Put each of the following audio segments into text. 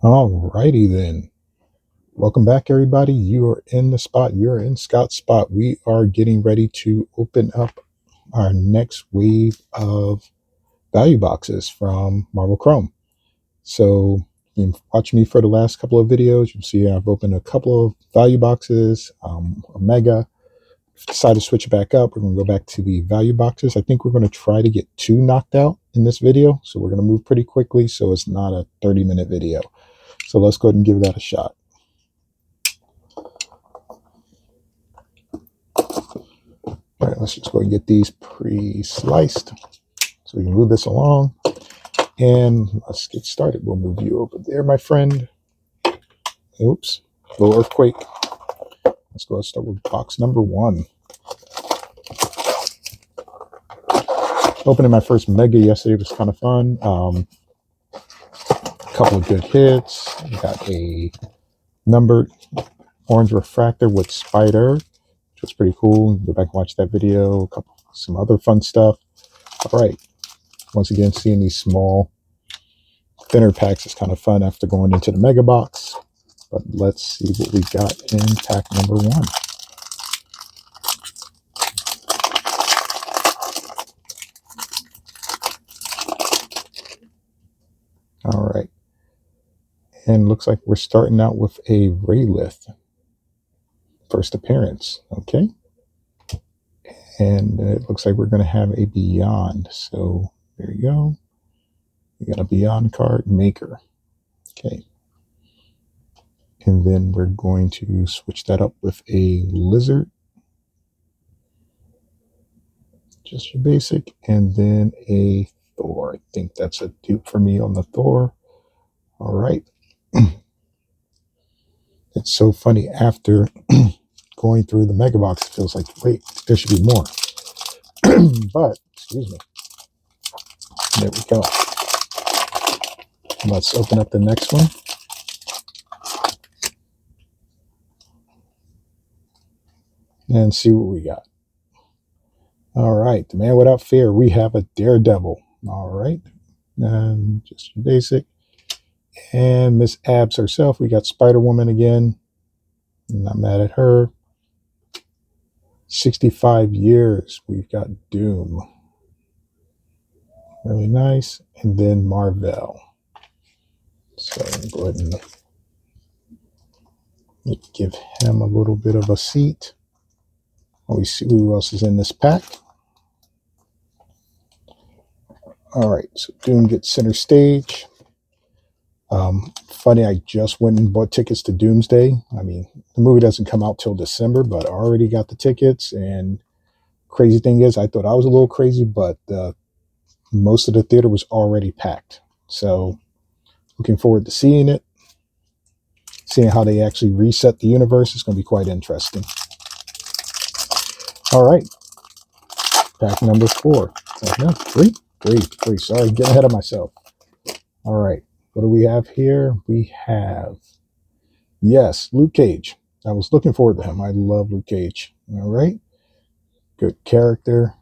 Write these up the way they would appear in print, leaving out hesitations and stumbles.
Alrighty then. Welcome back, everybody. You are in the spot. You're in Scott's spot. We are getting ready to open up our next wave of value boxes from Marvel Chrome. So, you've watched me for the last couple of videos. You'll see I've opened a couple of value boxes, a mega. Decided to switch it back up. We're going to go back to the value boxes. I think we're going to try to get 2 knocked out in this video. So, we're going to move pretty quickly so it's not a 30-minute video. So, let's go ahead and give that a shot. All right, let's just go and get these pre-sliced so we can move this along. And let's get started. We'll move you over there, my friend. Oops, little earthquake. Let's go and start with box number 1. Opening my first mega yesterday was kind of fun. A couple of good hits. We got a numbered orange refractor with Spider, which was pretty cool. Go back and watch that video. Some other fun stuff. All right. Once again, seeing these small, thinner packs is kind of fun after going into the mega box. But let's see what we got in pack number 1. All right. And looks like we're starting out with a Raylith. First appearance. Okay. And it looks like we're going to have a Beyond. So there you go. We got a Beyond card maker. Okay. And then we're going to switch that up with a Lizard. Just your basic. And then a Thor. I think that's a dupe for me on the Thor. All right. It's so funny after going through the mega box, it feels like, wait, there should be more. But, excuse me. There we go. Let's open up the next one. And see what we got. All right. The Man Without Fear. We have a Daredevil. All right. And just your basic. And Miss Abs herself. We got Spider-Woman again. I'm not mad at her. 65 years. We've got Doom. Really nice. And then Marvel. So go ahead and give him a little bit of a seat. We see who else is in this pack. All right, so Doom gets center stage. Funny, I just went and bought tickets to Doomsday. I mean, the movie doesn't come out till December, but I already got the tickets. And crazy thing is, I thought I was a little crazy, but most of the theater was already packed. So looking forward to seeing it. Seeing how they actually reset the universe is going to be quite interesting. All right. Pack number 4. No, 3. Sorry, getting ahead of myself. All right. What do we have here? We have, yes, Luke Cage. I was looking forward to him. I love Luke Cage. All right. Good character.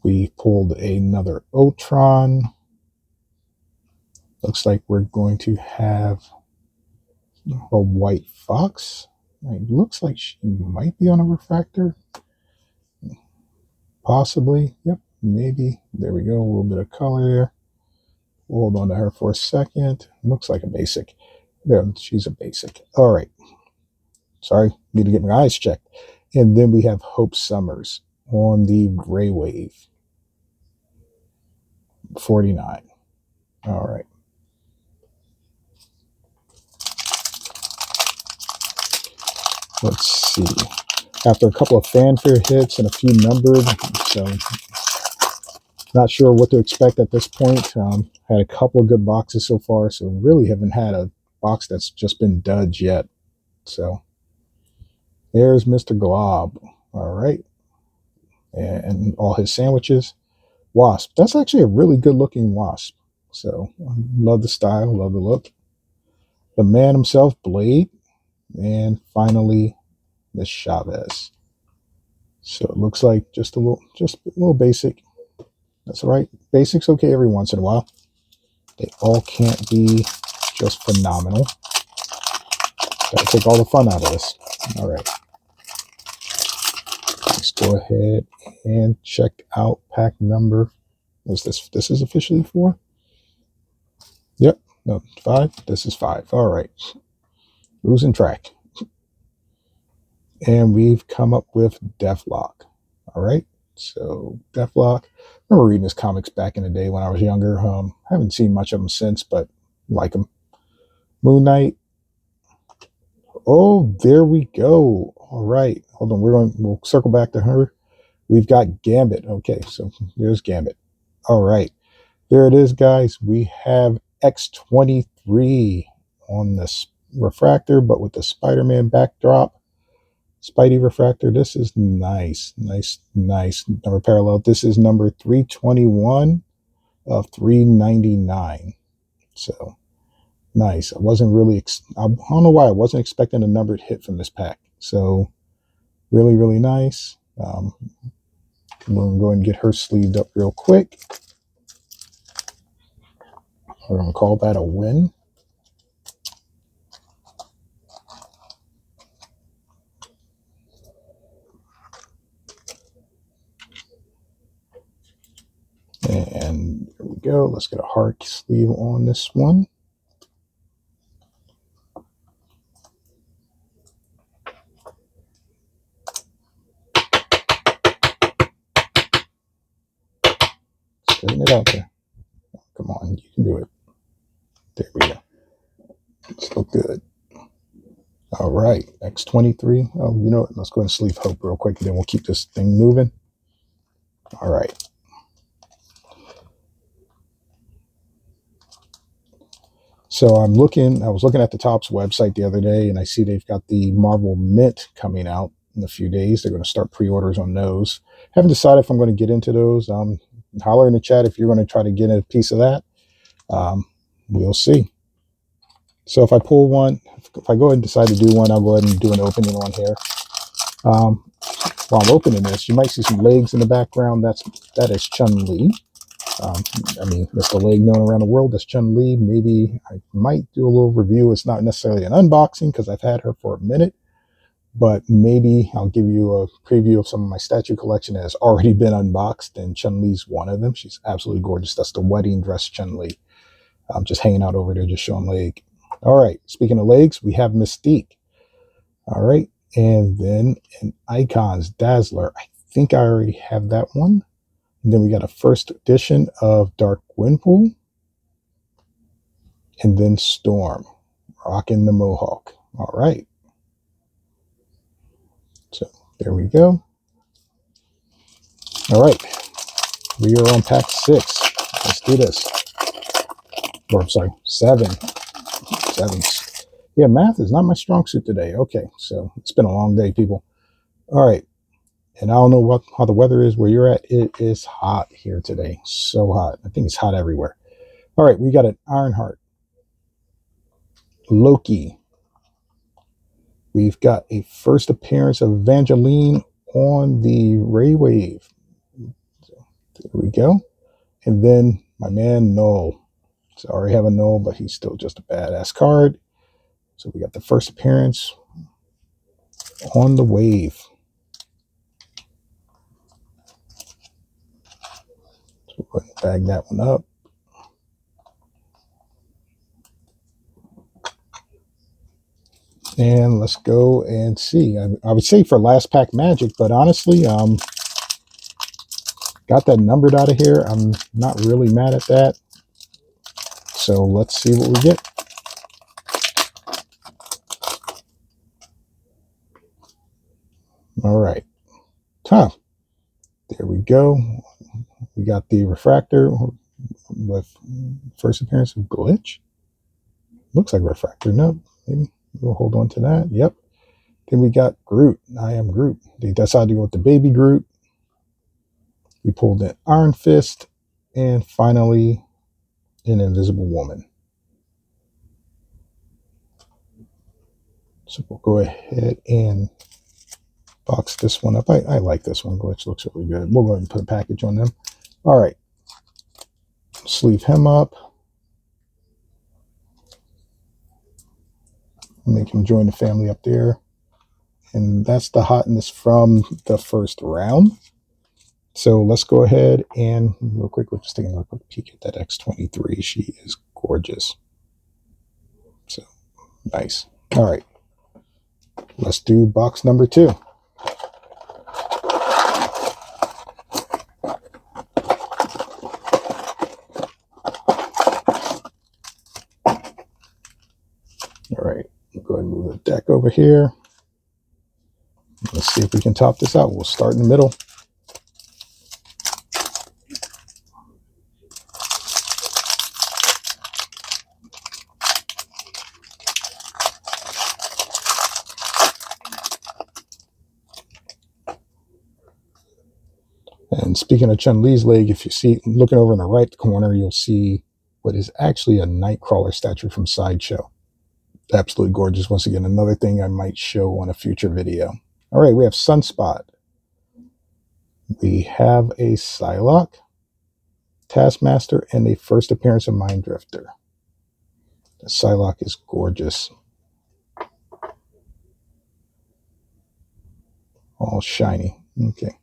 We pulled another Ultron. Looks like we're going to have a White Fox. It looks like she might be on a refractor. Possibly. Yep, maybe. There we go. A little bit of color there. Hold on to her for a second. Looks like a basic. There, she's a basic. All right. Sorry, need to get my eyes checked. And then we have Hope Summers on the Gray Wave. 49. All right. Let's see. After a couple of fanfare hits and a few numbered, so not sure what to expect at this point. Had a couple of good boxes so far, so really haven't had a box that's just been duds yet. So there's Mr. Glob. All right. And all his sandwiches. Wasp. That's actually a really good looking Wasp. So love the style, love the look. The man himself, Blade. And finally, Miss Chavez. So it looks like just a little basic. That's all right. Basic's okay every once in a while. They all can't be just phenomenal. Gotta take all the fun out of this. All right. Let's go ahead and check out pack number. Was this? This is officially 4? Yep. No, 5. This is 5. All right. Losing track. And we've come up with Deathlock. All right. So Deathlock. I remember reading his comics back in the day when I was younger. Haven't seen much of them since, but like them. Moon Knight. Oh, there we go. All right. Hold on. We'll circle back to her. We've got Gambit. Okay, so there's Gambit. All right. There it is, guys. We have X-23 on this refractor, but with the Spider-Man backdrop. Spidey refractor. This is nice. Nice number parallel. This is number 321 of 399. So nice. I wasn't really, I don't know why I wasn't expecting a numbered hit from this pack. So really nice. We're going to go and get her sleeved up real quick. We're going to call that a win. And there we go. Let's get a hard sleeve on this one. Getting it out there. Come on, you can do it. There we go. It's look good. All right, X-23. Oh, you know what? Let's go ahead and sleeve Hope real quick, and then we'll keep this thing moving. All right. So I was looking at the Topps website the other day, and I see they've got the Marvel Mint coming out in a few days. They're going to start pre-orders on those. Haven't decided if I'm going to get into those. Holler in the chat if you're going to try to get a piece of that. We'll see. So if I pull one, if I go ahead and decide to do one, I'll go ahead and do an opening on here. While I'm opening this, you might see some legs in the background. That is Chun-Li. I mean, that's the leg known around the world. That's Chun-Li. Maybe I might do a little review. It's not necessarily an unboxing because I've had her for a minute, but maybe I'll give you a preview of some of my statue collection that has already been unboxed, and Chun-Li's one of them. She's absolutely gorgeous. That's the wedding dress Chun-Li. I'm just hanging out over there, just showing leg. All right. Speaking of legs, we have Mystique. All right. And then an Icons Dazzler. I think I already have that one. And then we got a first edition of Dark Winpool. And then Storm, rocking the Mohawk. All right. So there we go. All right. We are on pack 6. Let's do this. Or I'm sorry, 7. 7. Yeah, math is not my strong suit today. Okay, so it's been a long day, people. All right. And I don't know how the weather is where you're at. It is hot here today. So hot. I think it's hot everywhere. All right, we got an Ironheart. Loki. We've got a first appearance of Evangeline on the Ray Wave. So there we go. And then my man Null. So I already have a Null, but he's still just a badass card. So we got the first appearance on the Wave. So we'll go ahead and bag that one up. And let's go and see. I would say for last pack magic, but honestly, got that numbered out of here. I'm not really mad at that. So let's see what we get. All right. Huh. There we go. We got the refractor with first appearance of Glitch. Looks like refractor. No, maybe we'll hold on to that. Yep. Then we got Groot. I am Groot. They decided to go with the baby Groot. We pulled in Iron Fist. And finally, an Invisible Woman. So we'll go ahead and box this one up. I like this one. Glitch looks really good. We'll go ahead and put a package on them. All right. Sleeve him up. Make him join the family up there. And that's the hotness from the first round. So let's go ahead and real quick, we'll just take another quick peek at that X23. She is gorgeous. So nice. All right. Let's do box number 2. All right. We'll go ahead and move the deck over here. Let's see if we can top this out. We'll start in the middle. And speaking of Chun-Li's leg, if you see, looking over in the right corner, you'll see what is actually a Nightcrawler statue from Sideshow. Absolutely gorgeous. Once again, another thing I might show on a future video. All right, we have Sunspot. We have a Psylocke, Taskmaster, and a first appearance of Mind Drifter. The Psylocke is gorgeous. All shiny. Okay.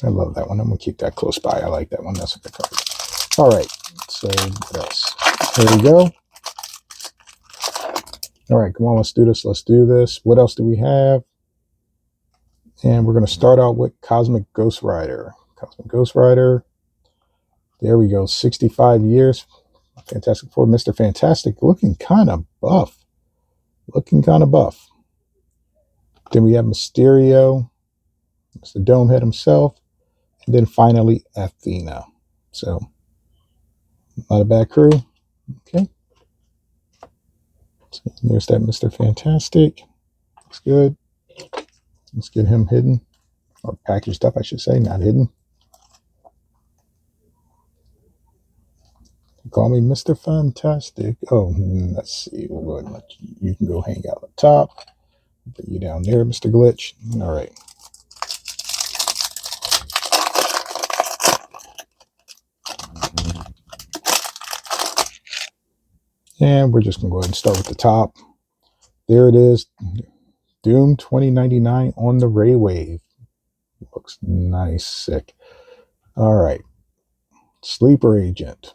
I love that one. I'm going to keep that close by. I like that one. That's a good card. All right. So what else? There we go. All right. Come on. Let's do this. Let's do this. What else do we have? And we're going to start out with Cosmic Ghost Rider. Cosmic Ghost Rider. There we go. 65 years. Fantastic Four. Mr. Fantastic. Looking kind of buff. Looking kind of buff. Then we have Mysterio. Mr. Domehead himself. And then finally, Athena. So, not a bad crew. Okay. So there's that Mr. Fantastic. Looks good. Let's get him hidden. Or packaged up, I should say, not hidden. Call me Mr. Fantastic. Oh, let's see. We'll go ahead and let you can go hang out up top. Put you down there, Mr. Glitch. All right. And we're just going to go ahead and start with the top. There it is. Doom 2099 on the Ray Wave. Looks nice. Sick. All right. Sleeper Agent.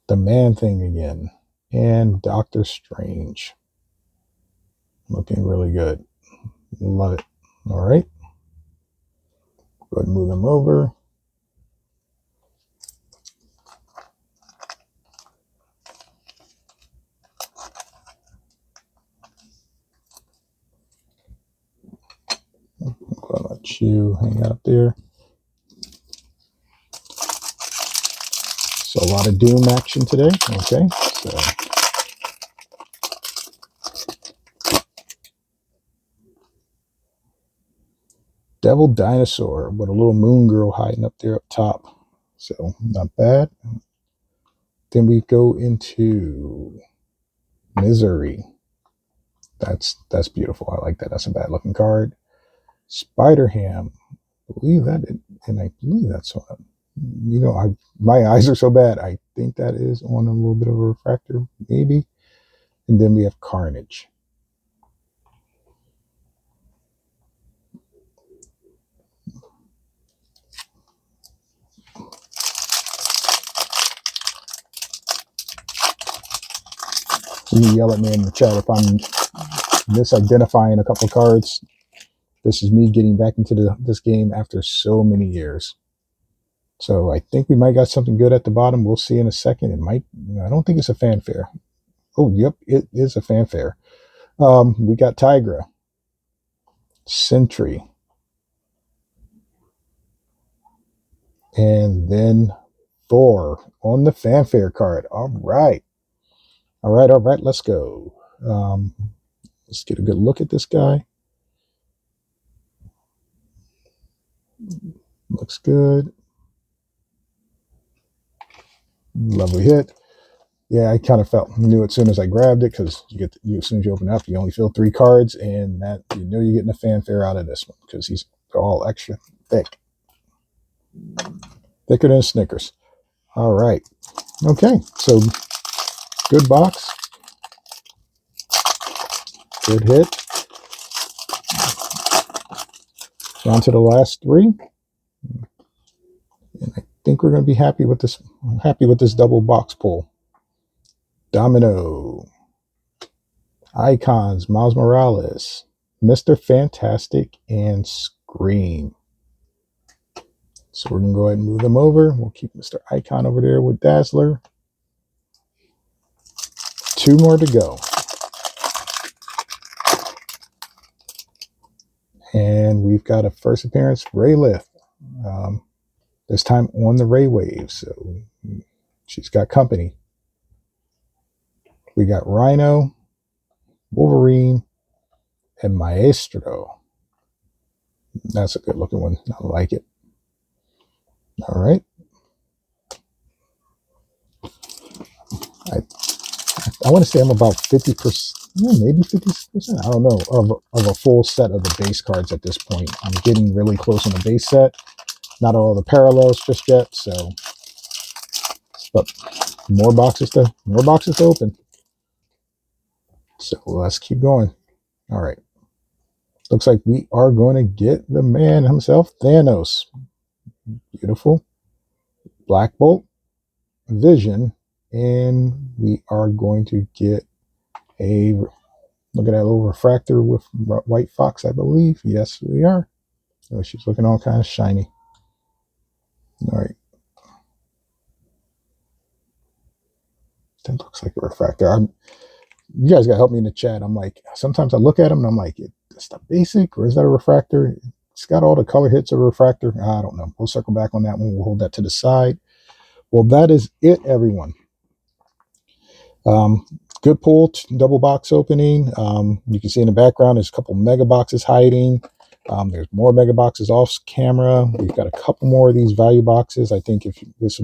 The Man-Thing again. And Doctor Strange. Looking really good. Love it. All right. Go ahead and move them over. I'm going to let you hang out there. So a lot of Doom action today. Okay. So Devil Dinosaur with a little moon girl hiding up there up top. So not bad. Then we go into Misery. That's beautiful. I like that. That's a bad looking card. Spider-Ham. I believe that, and I believe that's on. You know, my eyes are so bad. I think that is on a little bit of a refractor, maybe. And then we have Carnage. You can yell at me in the chat if I'm misidentifying a couple of cards. This is me getting back into this game after so many years. So I think we might got something good at the bottom. We'll see in a second. It might. I don't think it's a fanfare. Oh, yep, it is a fanfare. We got Tigra, Sentry, and then Thor on the fanfare card. All right. Let's go. Let's get a good look at this guy. Looks good. Lovely hit. Yeah, I kind of knew as soon as I grabbed it, because as soon as you open up, you only fill 3 cards, and that you know you're getting a fanfare out of this one because they're all extra thick, thicker than Snickers. All right, okay. So Good box. Good hit. Down to the last three. And I think we're going to be happy with this. Happy with this double box pull. Domino. Icons. Miles Morales. Mr. Fantastic and Scream. So we're going to go ahead and move them over. We'll keep Mr. Icon over there with Dazzler. 2 more to go. And we've got a first appearance, Ray Lith. This time on the Ray Wave. So she's got company. We got Rhino, Wolverine, and Maestro. That's a good looking one. I like it. All right. I want to say I'm about 50%, maybe 50%, I don't know, of a full set of the base cards at this point. I'm getting really close on the base set. Not all the parallels just yet, so but more boxes to open. So let's keep going. All right. Looks like we are going to get the man himself, Thanos. Beautiful. Black Bolt, Vision, and we are going to get a look at that little refractor with White Fox, I believe. Yes, we are. Oh, she's looking all kind of shiny. All right. That looks like a refractor. You guys got to help me in the chat. I'm like, sometimes I look at them and I'm like, is that basic or is that a refractor? It's got all the color hits of a refractor. I don't know. We'll circle back on that one. We'll hold that to the side. Well, that is it, everyone. Good pull, double box opening. You can see in the background there's a couple mega boxes hiding. There's more mega boxes off camera. We've got a couple more of these value boxes. I think if this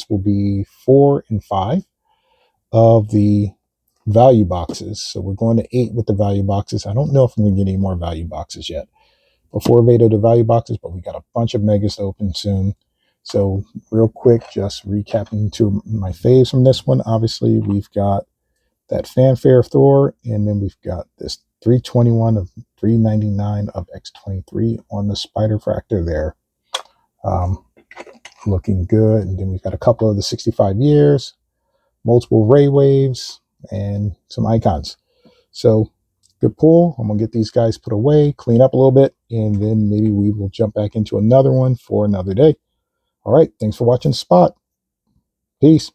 will be 4 and 5 of the value boxes. So we're going to 8 with the value boxes. I don't know if I'm going to get any more value boxes yet before Veda the value boxes, but we got a bunch of megas to open soon. So real quick, just recapping to my faves from this one. Obviously, we've got that Fanfare of Thor, and then we've got this 321 of 399 of X23 on the Spider Fractor there. Looking good. And then we've got a couple of the 65 years, multiple Ray Waves, and some icons. So good pull. I'm going to get these guys put away, clean up a little bit, and then maybe we will jump back into another one for another day. All right. Thanks for watching Spot. Peace.